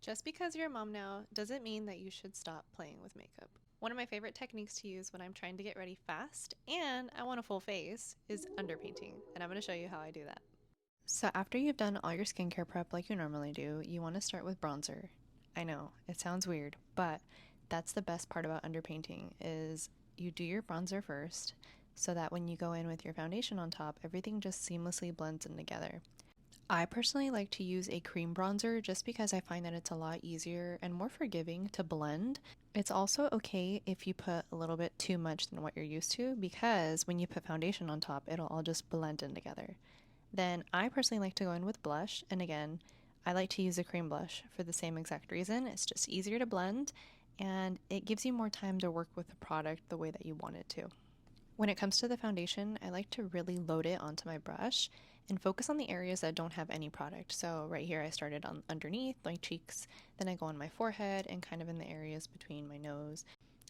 Just because you're a mom now doesn't mean that you should stop playing with makeup. One of my favorite techniques to use when I'm trying to get ready fast and I want a full face is underpainting, and I'm going to show you how I do that. So after you've done all your skincare prep like you normally do, you want to start with bronzer. I know, it sounds weird, but that's the best part about underpainting is you do your bronzer first so that when you go in with your foundation on top, everything just seamlessly blends in together. I personally like to use a cream bronzer just because I find that it's a lot easier and more forgiving to blend. It's also okay if you put a little bit too much than what you're used to because when you put foundation on top, it'll all just blend in together. Then I personally like to go in with blush, and again, I like to use a cream blush for the same exact reason. It's just easier to blend and it gives you more time to work with the product the way that you want it to. When it comes to the foundation, I like to really load it onto my brush and focus on the areas that don't have any product. So right here I started on underneath my cheeks, then I go on my forehead and kind of in the areas between my nose.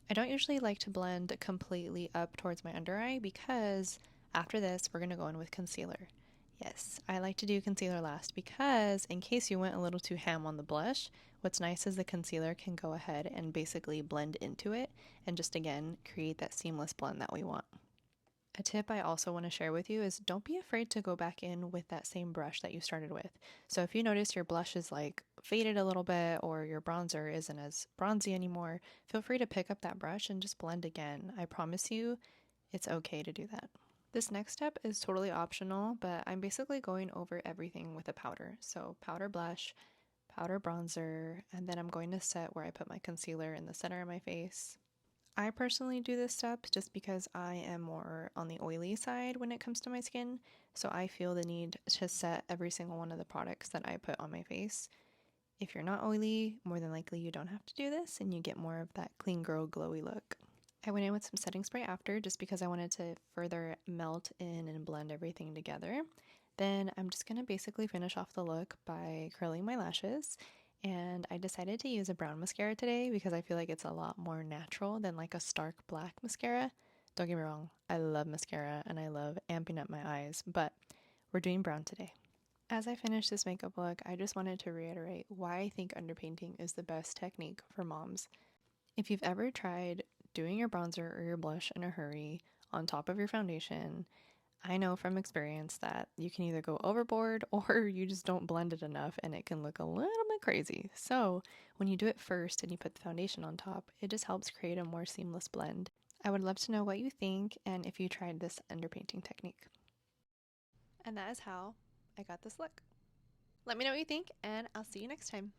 I don't usually like to blend completely up towards my under eye because after this we're going to go in with concealer. Yes, I like to do concealer last because in case you went a little too ham on the blush, what's nice is the concealer can go ahead and basically blend into it and just again create that seamless blend that we want. A tip I also want to share with you is don't be afraid to go back in with that same brush that you started with. So if you notice your blush is like faded a little bit or your bronzer isn't as bronzy anymore, feel free to pick up that brush and just blend again. I promise you it's okay to do that. This next step is totally optional, but I'm basically going over everything with a powder. So powder blush, powder bronzer, and then I'm going to set where I put my concealer in the center of my face. I personally do this step just because I am more on the oily side when it comes to my skin, so I feel the need to set every single one of the products that I put on my face. If you're not oily, more than likely you don't have to do this and you get more of that clean girl glowy look. I went in with some setting spray after just because I wanted to further melt in and blend everything together. Then I'm just going to basically finish off the look by curling my lashes. And I decided to use a brown mascara today because I feel like it's a lot more natural than like a stark black mascara. Don't get me wrong, I love mascara and I love amping up my eyes, but we're doing brown today. As I finish this makeup look, I just wanted to reiterate why I think underpainting is the best technique for moms. If you've ever tried doing your bronzer or your blush in a hurry on top of your foundation, I know from experience that you can either go overboard or you just don't blend it enough and it can look a little bit crazy. So, when you do it first and you put the foundation on top, it just helps create a more seamless blend. I would love to know what you think and if you tried this underpainting technique. And that is how I got this look. Let me know what you think, and I'll see you next time.